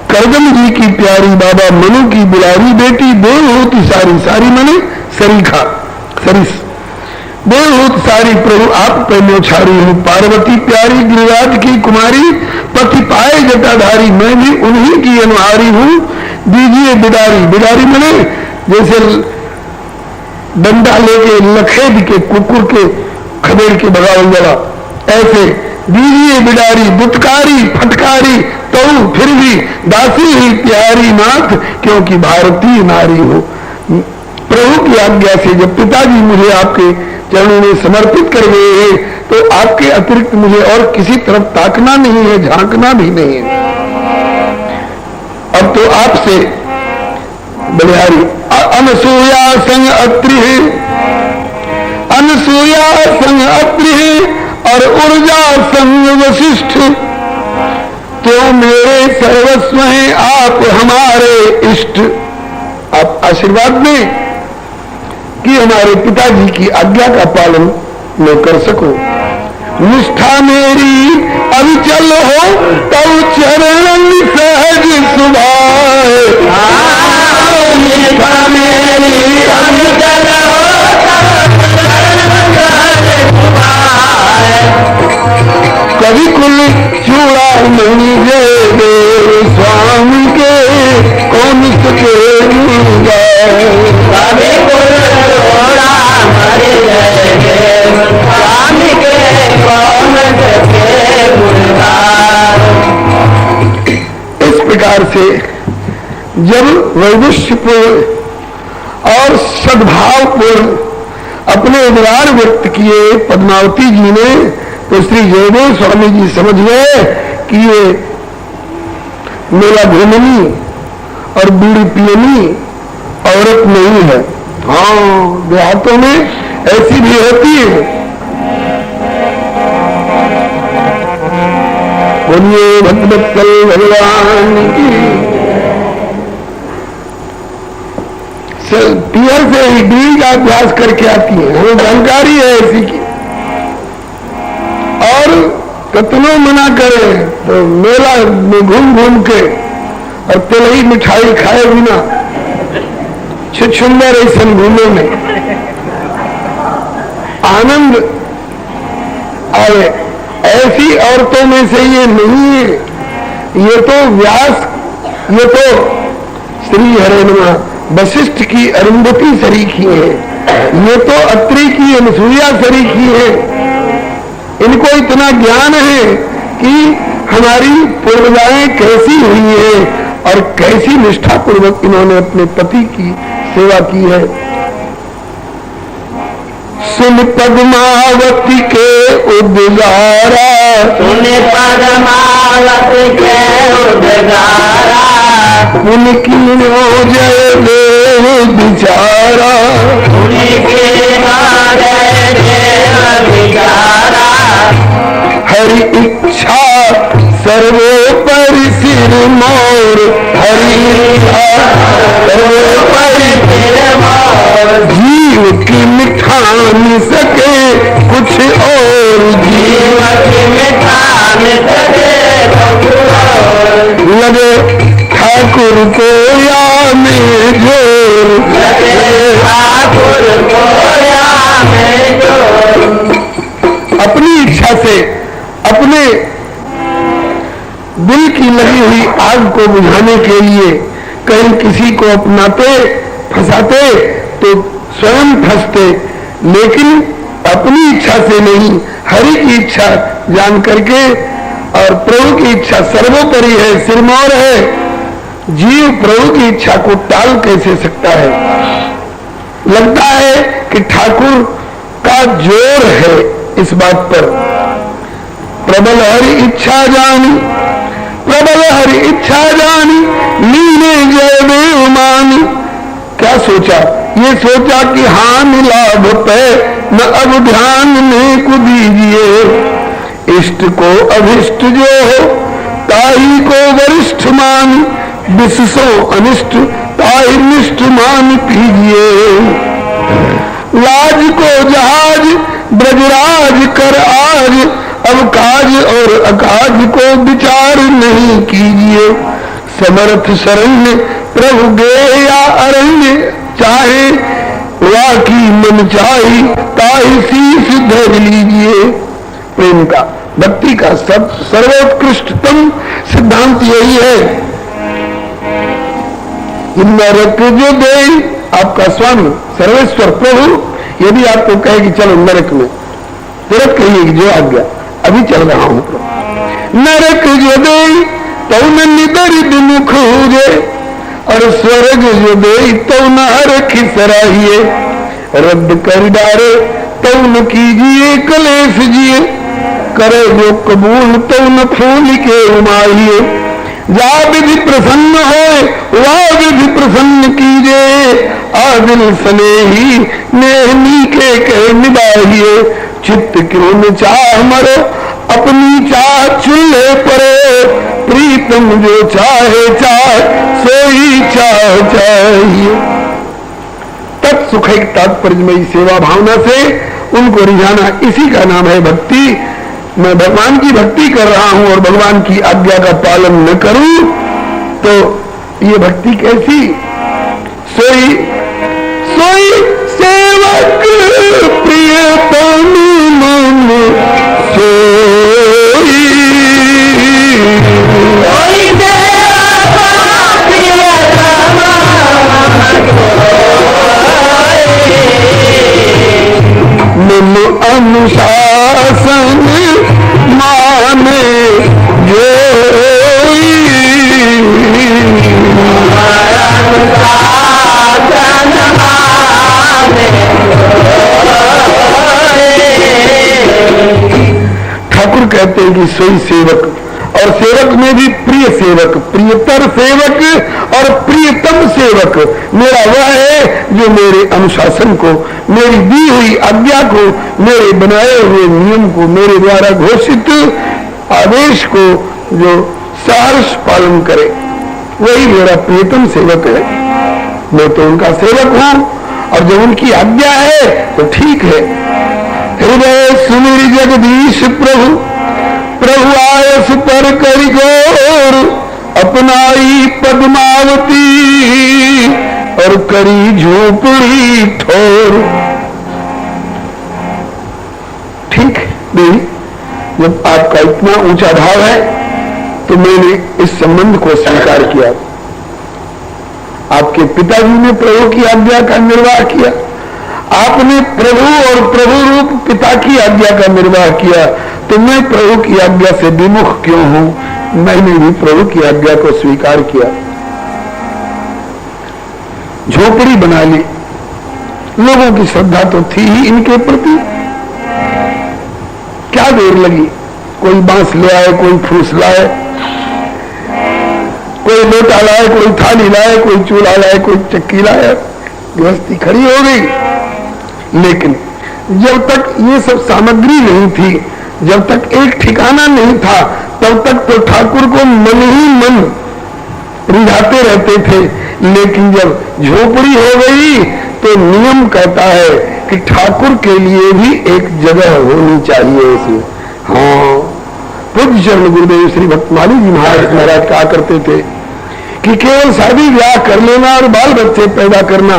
करदम जी की प्यारी, बाबा मनु की बिलारी बेटी, देवहूति सारी, सारी मने सरीखा, सरिस, देवहूत सारी प्रभु आप पे न्योछारी हूं। पार्वती प्यारी गिरिराज की कुमारी, पति पाए जटाधारी, मैं भी उन्हीं की अनुहारी हूं। दीजिए बिदारी, बिदारी मने जैसे डंडा लेके लखेद के कुकुर के खदेड़ के भगावल जला, ऐसे दीजिए बिदारी, दुत्कारी फटकारी, तो फिर भी दासी ही प्यारी नाथ, क्योंकि भारतीय नारी हो। प्रभु की आज्ञा से जब पिताजी मुझे आपके चरणों में समर्पित कर गए हैं, तो आपके अतिरिक्त मुझे और किसी तरफ ताकना नहीं है, झांकना भी नहीं है। अब तो आपसे बलिहारी अनसुईया संग अत्रि है, अनसुईया संग अत्रि है, और ऊर्जा संग वशिष्ठ, तो मेरे सर्वस्व हैं आप हमारे इष्ट। आप आशीर्वाद दें कि हमारे पिताजी की आज्ञा का पालन मैं कर सकूं। निष्ठा मेरी अविचल हो तब चरण सहज सुभाए। निष्ठा मेरी अविचल हो तब चरण सहज सुभाए। कवि कुल चूड़ामणि जय देव स्वामी के कौन सके कवि कुल चूड़ामणि जय देव स्वामी के कौन सके गुणगान। इस प्रकार से जब वैदुष्यपूर्ण और सद्भावपूर्ण अपने उद्गार व्यक्त किए पद्मावती जी ने, तो श्री जयदेव स्वामी जी समझ गए कि ये मेरा घूमनी और बीड़ी पियनी औरत नहीं है। हाँ, देहातों में ऐसी भी होती है। बोलिए भगवत्सल भगवान की। पियर से ही बीड़ी का अभ्यास करके आती है, हमें जानकारी है ऐसी की। और कितनों मना करे तो मेला में घूम घूम के और तिलही मिठाई खाए बिना छुछुंदर ऐसे घूमे में आनंद आए। ऐसी औरतों में से ये नहीं है। ये तो व्यास, ये तो श्री हरेनमा वशिष्ठ की अरुंधति सरीखी है, ये तो अत्रि की अनुसूया सरीखी है। इनको इतना ज्ञान है कि हमारी पूर्वजाएं कैसी हुई है और कैसी निष्ठापूर्वक इन्होंने अपने पति की सेवा की है। सुन पद्मावती के उद्गारा, सुन पद्मावती के उद्गारा। उनकी जय देव बिचारा, उनकी जय देव बिचारा। हरि इच्छा सर्वोपरि सिर मोर, हरि इच्छा सर्वोपरि सिर मोर। जीव की मिठान सके कुछ और, जीव की मिठान सके कुछ और। लगे ठाकुर को या में जोर, लगे ठाकुर को या में जोर। अपनी इच्छा से अपने दिल की लगी हुई आग को बुझाने के लिए कहीं किसी को अपनाते फंसाते तो स्वयं फंसते, लेकिन अपनी इच्छा से नहीं, हरि की इच्छा जान करके। और प्रभु की इच्छा सर्वोपरि है, सिरमौर है। जीव प्रभु की इच्छा को टाल कैसे सकता है। लगता है कि ठाकुर का जोर है इस बात पर। प्रबल हरि इच्छा जानी, प्रबल हरि इच्छा जानी, लीने जय देव मानी। क्या सोचा? ये सोचा कि हानि लाभ पे न अब ध्यान में को दीजिए। इष्ट को अभिष्ट जो हो ताही को वरिष्ठ मान, विशेषो अनिष्ट ताही निष्ठ मान पीजिए। लाज को जहाज ब्रजराज कर आज, अब काज और अकाज को विचार नहीं कीजिए। समर्थ शरण्य प्रभु गे या अरण्य, चाहे वाकी मन चाही ताही शीश धर लीजिए। प्रेम का, भक्ति का सब सर्वोत्कृष्टतम सिद्धांत यही है। नरक जो दे आपका स्वामी सर्वेश्वर प्रभु यदि आपको कहे कि चलो नरक में, तुरंत कहिए कि जो आज्ञा, अभी चल रहा हूं प्रभु। नरक जो दे तो न निदर मुख हुए, और स्वर्ग जो दे तो न हर खिसराइए। रद्द कर डारे तो न कीजिए कलेश जिए, करे जो कबूल तो न फूल के उमाइए। जा विधि प्रसन्न हो वह विधि प्रसन्न कीजिए, आदिल स्नेही नेहनी के निभाइए। चित्त क्यों न चाह मरो अपनी चाह चूल्हे परे, प्रीतम जो चाहे चाहे सोई चाहिए। तत्सुखैक तात्पर्यमयी सेवा भावना से उनको रिझाना, इसी का नाम है भक्ति। मैं भगवान की भक्ति कर रहा हूं और भगवान की आज्ञा का पालन न करूं तो ये भक्ति कैसी? सोई सोई सेवक प्रियतम मन सोई, मन अनुशासन माने जोई, ठाकुर कहते हैं कि सोई सेवक, और सेवक में भी प्रिय सेवक, प्रियतर सेवक और प्रियतम सेवक मेरा वह है जो मेरे अनुशासन को, मेरी दी हुई आज्ञा को, मेरे बनाए हुए नियम को, मेरे द्वारा घोषित आदेश को जो सहर्ष पालन करे, वही मेरा प्रियतम सेवक है। मैं तो उनका सेवक हूं और जब उनकी आज्ञा है तो ठीक है। हृदय सुमिर जगदीश प्रभु, प्रभु आयस पर करी गौर, अपनाई पद्मावती और करी झोपड़ी ठोर। ठीक नहीं, जब आपका इतना ऊंचा भाव है तो मैंने इस संबंध को स्वीकार किया। आपके पिताजी ने प्रभु की आज्ञा का निर्वाह किया, आपने प्रभु और प्रभु रूप पिता की आज्ञा का निर्वाह किया, तो मैं प्रभु की आज्ञा से विमुख क्यों हूं? मैंने भी प्रभु की आज्ञा को स्वीकार किया। झोपड़ी बना ली, लोगों की श्रद्धा तो थी ही इनके प्रति। क्या देर लगी, कोई बांस ले आए, कोई फूस लाए, कोई लोटा लाए, कोई थाली लाए, कोई चूल्हा लाए, कोई चक्की लाए, गृहस्थी खड़ी हो गई। लेकिन जब तक ये सब सामग्री नहीं थी, जब तक एक ठिकाना नहीं था, तब तक तो ठाकुर को मन ही मन रिझाते रहते थे। लेकिन जब झोपड़ी हो गई तो नियम कहता है कि ठाकुर के लिए भी एक जगह होनी चाहिए इसमें। हाँ, पूज्य चरण गुरुदेव श्री भक्तमाली जी महाराज कहा करते थे कि केवल शादी ब्याह कर लेना और बाल बच्चे पैदा करना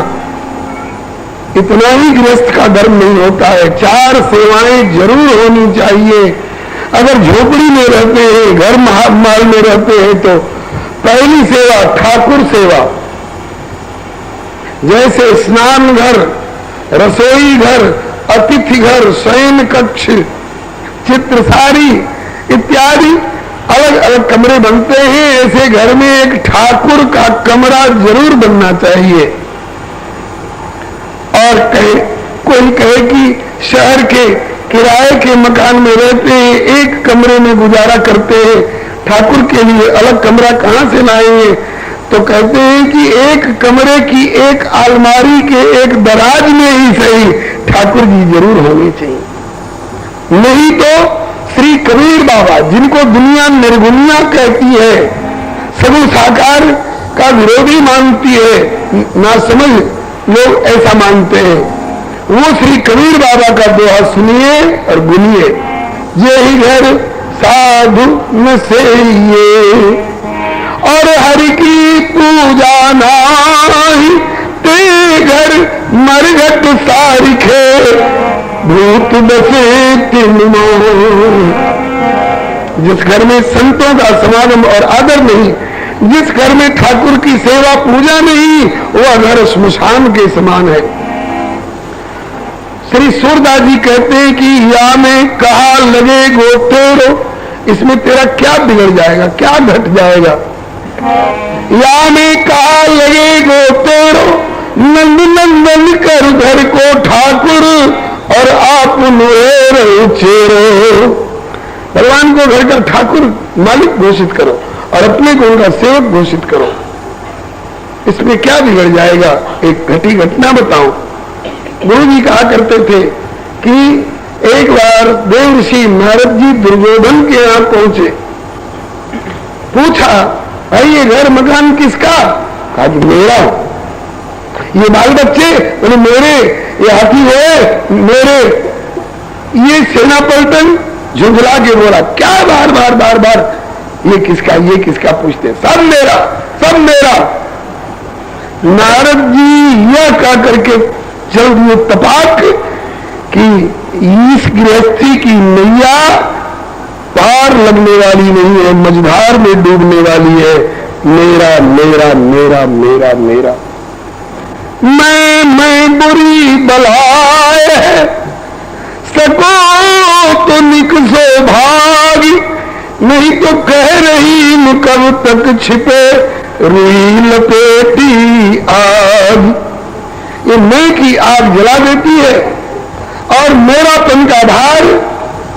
इतना ही गृहस्थ का धर्म नहीं होता है। 4 सेवाएं जरूर होनी चाहिए। अगर झोपड़ी में रहते हैं, घर माल में रहते हैं, तो पहली सेवा ठाकुर सेवा, जैसे स्नान घर, रसोई घर, अतिथि घर, शयन कक्ष, चित्रसारी इत्यादि अलग अलग कमरे बनते हैं, ऐसे घर में एक ठाकुर का कमरा जरूर बनना चाहिए। और कोई कहे कि शहर के किराए के मकान में रहते हैं, एक कमरे में गुजारा करते हैं, ठाकुर के लिए अलग कमरा कहां से लाएंगे? तो कहते हैं कि एक कमरे की एक अलमारी के एक दराज में ही सही ठाकुर जी जरूर होने चाहिए। नहीं तो श्री कबीर बाबा, जिनको दुनिया निर्गुणिया कहती है, सगुण साकार का विरोधी मानती है, ना समझ लोग ऐसा मानते हैं, वो श्री कबीर बाबा का दोहा सुनिए और गुनिए। ये ही घर साधु न सेइये और हरि की पूजा नाही, ते घर मरघट सारिखे भूत बसे तिनमो। जिस घर में संतों का समागम और आदर नहीं, जिस घर में ठाकुर की सेवा पूजा नहीं, वह घर श्मशान के समान है। श्री सूरदास जी कहते हैं कि या में कहा लगे गो तेरो, इसमें तेरा क्या बिगड़ जाएगा, क्या घट जाएगा? या में कहा लगे गो तेरो, नंद नंदन कर घर को ठाकुर और आप चेरो। भगवान को घर का ठाकुर मालिक घोषित करो और अपने को उनका सेवक घोषित करो, इसमें क्या बिगड़ जाएगा? एक घटी घटना बताऊं। गुरु जी कहा करते थे कि एक बार देव ऋषि नारद जी दुर्योधन के यहां पहुंचे पूछा भाई ये घर मकान किसका? कहा कि मेरा। ये बाल बच्चे? बोले मेरे। ये हाथी है मेरे। ये सेना पलटन? झुंझला के बोला क्या बार बार बार बार ये किसका ये किसका पूछते? सब मेरा सब मेरा। नारद जी यह कह करके चल दिए तपाक कि इस गृहस्थी की नैया पार लगने वाली नहीं है, मझधार में डूबने वाली है। मेरा मेरा मेरा मेरा मेरा मैं बुरी बलाए सको तो निकसो भागी, नहीं तो कह रही कब तक छिपे रुई लपेटी आग। ये मैं की आग जला देती है और मेरापन का भार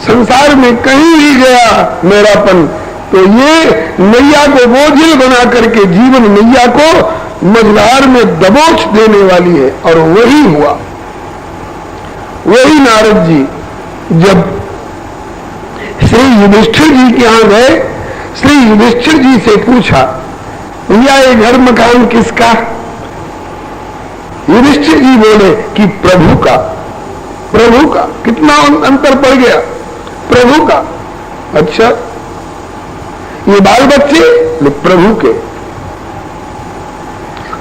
संसार में कहीं भी गया मेरापन, तो ये नैया को बोझिल बना करके जीवन नैया को मझधार में दबोच देने वाली है। और वही हुआ। वही नारद जी जब श्री युधिष्ठिर जी के यहां गए, श्री युधिष्ठिर जी से पूछा भैया ये घर मकान किसका? युधिष्ठिर जी बोले कि प्रभु का। प्रभु का? कितना अंतर पड़ गया? प्रभु का। अच्छा ये बाल बच्चे? प्रभु के।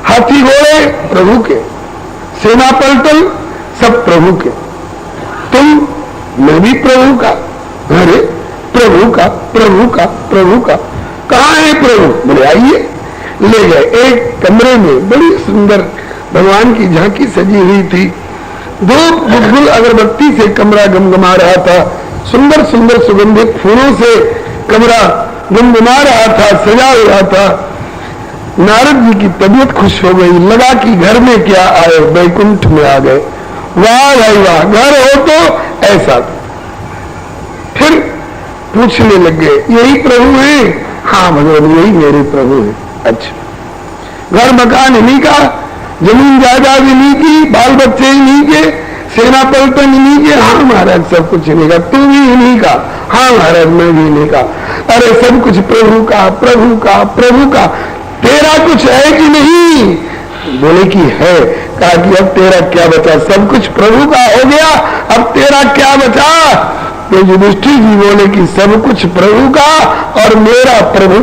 हाथी घोड़े? प्रभु के। सेना पलटन? सब प्रभु के। तुम? मैं भी प्रभु का। अरे प्रभु का प्रभु का प्रभु का। कहाँ है प्रभु? बोले आइए। ले गए एक कमरे में, बड़ी सुंदर भगवान की झांकी सजी हुई थी। धूप बुलबुल अगरबत्ती से कमरा गमगमा रहा था, सुंदर सुंदर सुगंधित फूलों से कमरा गुमगुमा रहा था, सजा हुआ था। नारद जी की तबीयत खुश हो गई, लगा कि घर में क्या आए, बैकुंठ में आ गए। वाह भाई वाह, घर हो तो ऐसा। फिर पूछने लगे यही प्रभु है? हाँ भगवान यही मेरे प्रभु है। अच्छा घर मकान इन्हीं का, जमीन जायदाद इन्हीं की, बाल बच्चे इन्हीं के, सेना पलटन इन्हीं के? हाँ महाराज सब कुछ इन्हीं का। तू भी इन्हीं का? हाँ महाराज मैं भी इन्हीं का। अरे सब कुछ प्रभु का प्रभु का प्रभु का। तेरा कुछ है कि नहीं? बोले कि है। कहा कि अब तेरा क्या बचा? सब कुछ प्रभु का हो गया, अब तेरा क्या बचा? तो युधिष्ठिर जी बोले कि सब कुछ प्रभु का और मेरा प्रभु।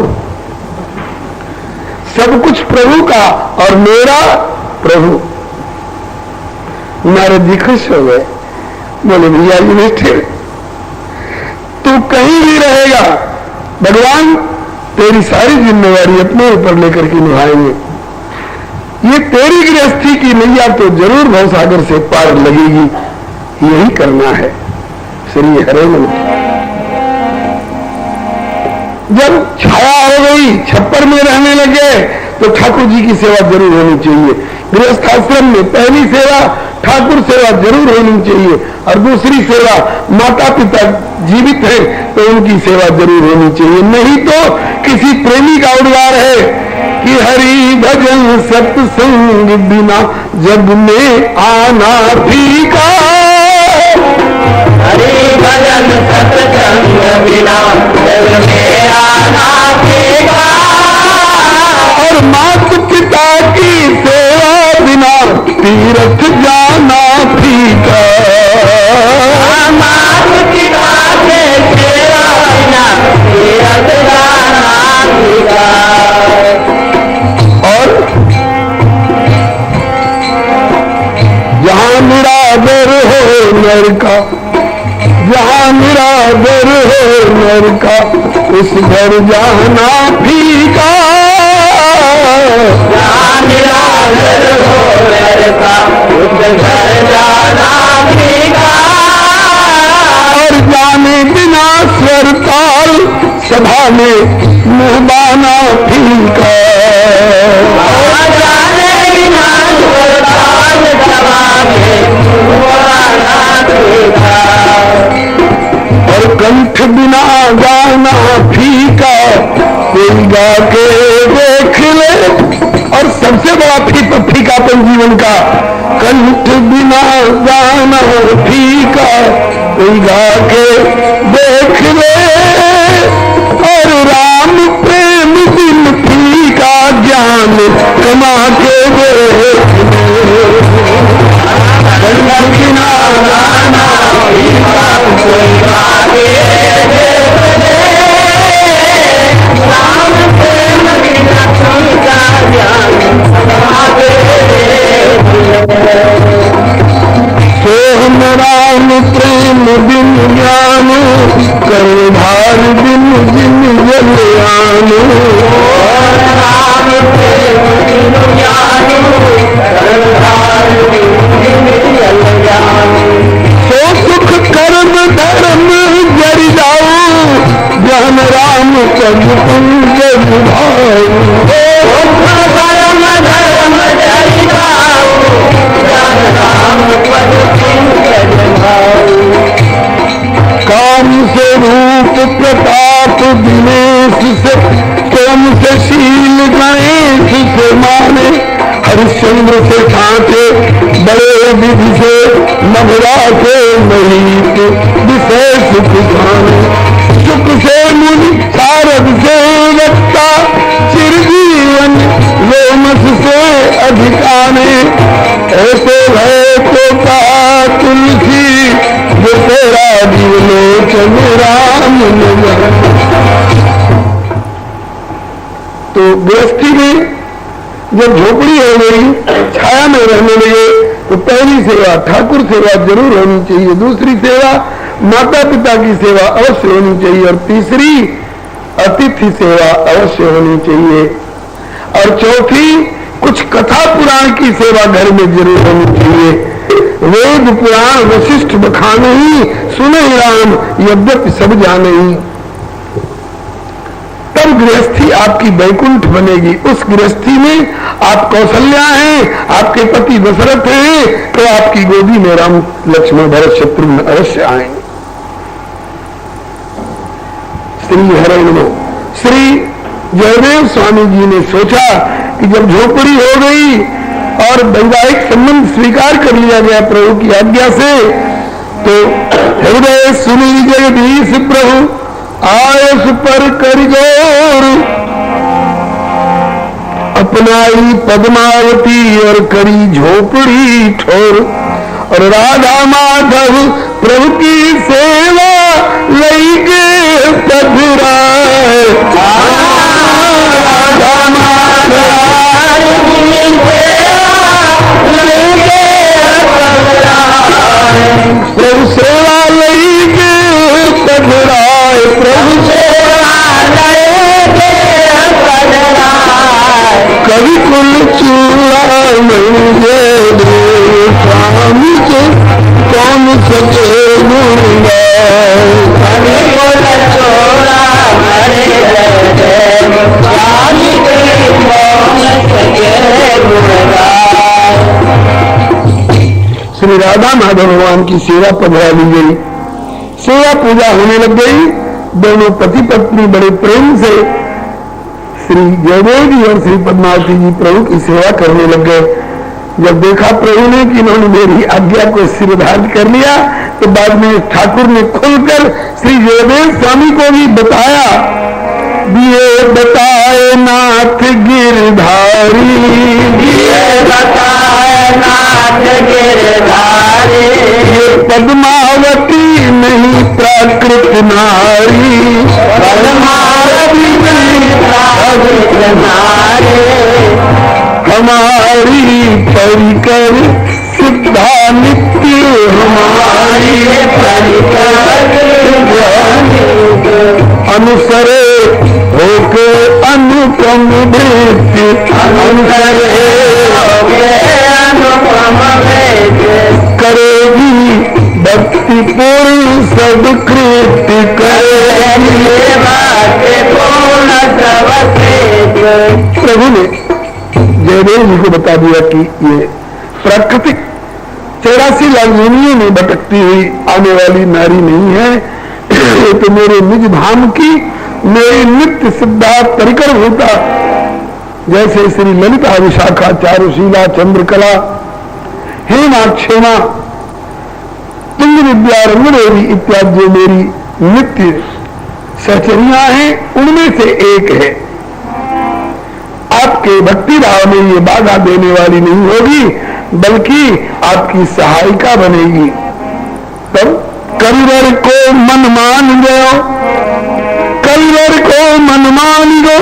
सब कुछ प्रभु का और मेरा प्रभु। नारद जी खुश हो गए, बोले भैया युधिष्ठिर तू कहीं भी रहेगा, भगवान तेरी सारी जिम्मेवारी अपने ऊपर लेकर के निभाएंगे। ये तेरी गृहस्थी की नैया तो जरूर भवसागर से पार लगेगी, यही करना है। श्री हरे मन। जब छाया हो गई, छप्पर में रहने लगे, तो ठाकुर जी की सेवा जरूर होनी चाहिए। गृहस्थ आश्रम में पहली सेवा ठाकुर सेवा जरूर होनी चाहिए, और दूसरी सेवा माता पिता जीवित है तो उनकी सेवा जरूर होनी चाहिए। नहीं तो किसी प्रेमी का उद्गार है कि हरि भजन सत्संग बिना जग में आना फीका। हरि भजन सत्संग बिना जग में आना फीका। और माता पिता की सेवा बिना तीर्थ जाना फीका। माता पिता के सेवा बिना तीर्थ जाना फीका। और जहां निरादर हो नर का, जहां निरादर हो नर का, उस घर जाना फीका। जहां निरादर हो नर का, उस घर जाना फीका। और जाने बिना स्वर ताल सभा में मुहबाना फीका। जाने बिना स्वर ताल सभा में मुहबाना फीका। और कंठ बिना गाना फीका, कोई गा के देख ले। और सबसे बड़ा फीकापन जीवन का, कंठ बिना गाना फीका, कोई गा के देख ले। और राम प्रेम से सोम से शील गणेश से माने, हरिश्चंद्र से छांटे बड़े विधि से, मधुरा से महीत विशेष सुखाने, सुख से मुनि सारद से वक्ता, चिरजीवन लोमस से अधिकाने, ऐसे है तो कहा तुलसी जो तेरा जीवलोचन राम नगर। तो गृहस्थी में जब झोपड़ी हो गई, छाया में रहने लगे, तो पहली सेवा ठाकुर सेवा जरूर होनी चाहिए, दूसरी सेवा माता पिता की सेवा अवश्य होनी चाहिए, और तीसरी अतिथि सेवा अवश्य होनी चाहिए, और चौथी कुछ कथा पुराण की सेवा घर में जरूर होनी चाहिए। वेद पुराण वशिष्ठ बखाने ही सुने राम, यद्यपि सब जाने ही। तब गृहस्थी आपकी वैकुंठ बनेगी। उस गृहस्थी में आप कौशल्या हैं, आपके पति दशरथ हैं, तो आपकी गोदी में राम लक्ष्मण भरत शत्रुघ्न अवश्य आएंगे। श्री हरिणो श्री जयदेव स्वामी जी ने सोचा कि जब झोपड़ी हो गई और वैवाहिक संबंध स्वीकार कर लिया गया प्रभु की आज्ञा से, तो हृदय सुनी जगदीश प्रभु आयस पर करिजोर, अपनाई पद्मावती और करी झोपड़ी ठोर, और राधा माधव प्रभु की सेवा लई के पधराए, राधा माधव प्रभु सेवा लई के पधराए, प्रभु सेवा लई के पधराए, कवि कुल चूड़ा मुझे स्वामी के कौन सके मुंगा, कवि कुल चूड़ा स्वामी के कौन सके मुंगा। श्री राधा माधव भगवान की सेवा पधरा दी गई, सेवा पूजा होने लग गई। दोनों पति पत्नी बड़े प्रेम से श्री जयदेव जी और श्री पद्मावती जी प्रभु की सेवा करने लग गए। जब देखा प्रभु ने कि इन्होंने मेरी आज्ञा को सिरधार्य कर लिया, तो बाद में ठाकुर ने खुलकर श्री जयदेव स्वामी को भी बताया, दिए बताए नाथ गिरधारी, दिए बताए नाथ गिरधारी, ये पद्मावती नहीं प्राकृत नारी, पद्मावती नहीं प्राकृत नारी, हमारी परिकर सिद्धा नित्य, हमारी परिकर अनुसरे होके अनुपम भृत्य, अनुसरे होके अनुपम भृत्य, करेगी भक्ति पूर्ण सब कृत्य, करेगी भक्ति पूर्ण सब कृत्य। प्रभु ने जयदेव जी को बता दिया कि ये प्राकृतिक 84 लाख योनियों में भटकती हुई आने वाली नारी नहीं है, ये तो मेरे निज धाम की मेरी नित्य सिद्धा परिकर होता, जैसे श्री ललिता विशाखा चारुशीला चंद्रकला हेमा क्षेमा तुंग विद्या रंगदेवी इत्यादि जो मेरी नित्य सहचरियां हैं, उनमें से एक है। आपके भक्ति भाव में ये बाधा देने वाली नहीं होगी, बल्कि आपकी सहायिका बनेगी। तब करिवर को मन मान गयो, करिवर को मन मान गो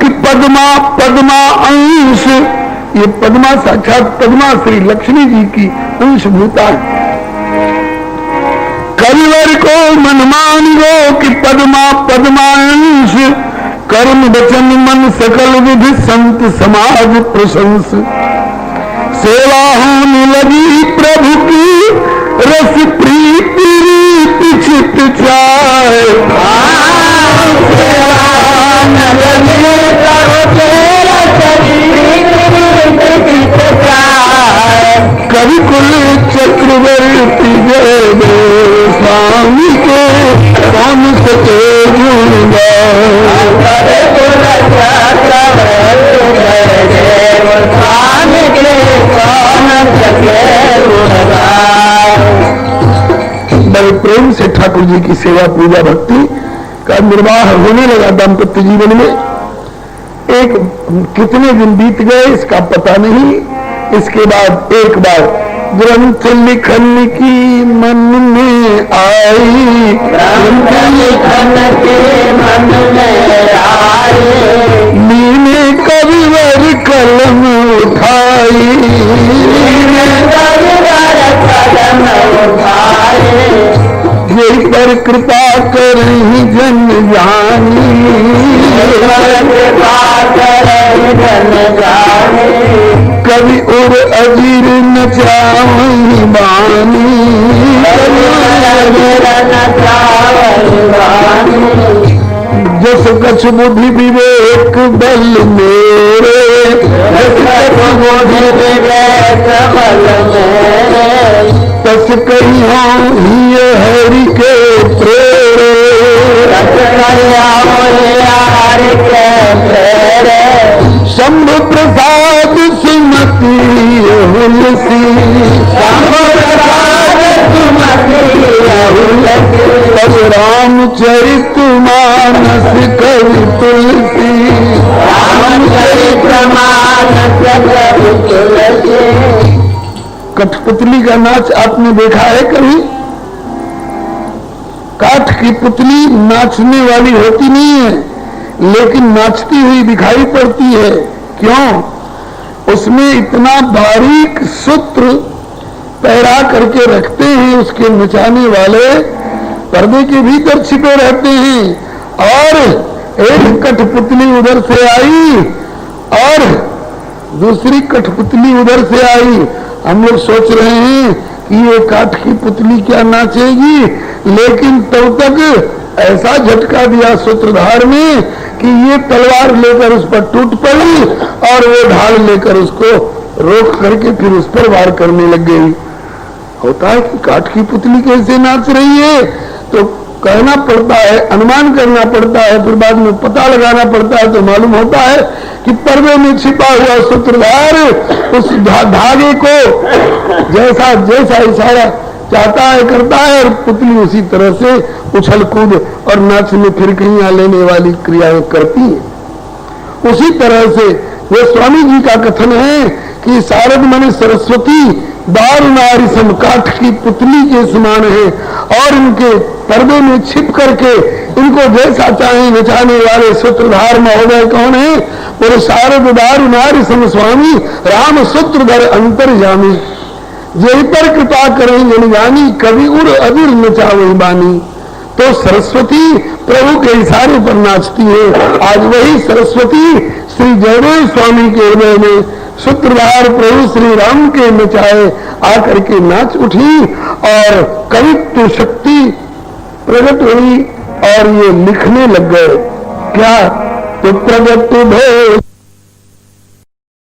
कि पद्मा पद्मा अंश, ये पद्मा साक्षात पद्मा श्री लक्ष्मी जी की अंश भूता है। करिवर को मन मान गो कि पद्मा पद्मा अंश, कर्म वचन मन सकल विधि संत समाज प्रशंस, सेवा होने लगी प्रभु की रस प्रीति रीति चित चाहे, कवि कुल चक्रवर्ती जयदेव स्वामी के कौन सके गुण गाए। प्रेम से ठाकुर जी की सेवा पूजा भक्ति का निर्वाह होने लगा दाम्पत्य जीवन में। एक कितने दिन बीत गए इसका पता नहीं। इसके बाद एक बार ग्रंथ लिखन की मन में आई, ग्रंथ लिखन के मन में आई, लीने कविवर कलम उठाई, लीने कविवर कलम उठाई, यही पर कृपा करही जन जानी, कृपा करही जन जानी, कवि उर अजीर नचावही बानी, जस कछ बुद्धि विवेक बल मेरे, बुद्धि विवेक बल मेरे, तस कहियो ही हरि के प्रेरे, हरि के प्रेरे, शंभु प्रसाद सुमति हुलसी, शंभु प्रसाद सुमति हुलसी, तब रामचरित मानस कवि तुलसी, रामचरित मानस कवि तुलसी। कठपुतली का नाच आपने देखा है कभी? काठ की पुतली नाचने वाली होती नहीं है, लेकिन नाचती हुई दिखाई पड़ती है। क्यों? उसमें इतना बारीक सूत्र पैरा करके रखते हैं, उसके नचाने वाले पर्दे के भीतर छिपे रहते हैं। और एक कठपुतली उधर से आई और दूसरी कठपुतली उधर से आई। हम लोग सोच रहे हैं कि ये काठ की पुतली क्या नाचेगी, लेकिन तब तक ऐसा झटका दिया सूत्रधार में कि ये तलवार लेकर उस पर टूट पड़ी और वो ढाल लेकर उसको रोक करके फिर उस पर वार करने लग गई। होता है कि काठ की पुतली कैसे नाच रही है, तो कहना पड़ता है, अनुमान करना पड़ता है, फिर बाद में पता लगाना पड़ता है, तो मालूम होता है कि पर्दे में छिपा हुआ सूत्रधार उस धागे को जैसा जैसा इशारा चाहता है करता है, और पुतली उसी तरह से उछल कूद और नाच में फिर कहीं लेने वाली क्रियाएं करती है। उसी तरह से ये स्वामी जी का कथन है कि शारद मणि सरस्वती दारुनारी सम काठ की पुतली के समान है, और इनके पर्दे में छिप करके इनको जैसा चाहे नचाने वाले सूत्रधार महोदय कौन है? बोले शारद दारुनारी सम स्वामी राम सूत्रधर अंतर्यामी, यही पर कृपा करें जन जानी, कवि उर अधीर नचावही बानी। तो सरस्वती प्रभु के इशारे पर नाचती है। आज वही सरस्वती श्री जयदेव स्वामी के हृदय में सूत्रधार प्रभु श्री राम के नचाए आकर के नाच उठी और कवित्व शक्ति प्रकट हुई और ये लिखने लग गए। क्या? तो प्रगट भो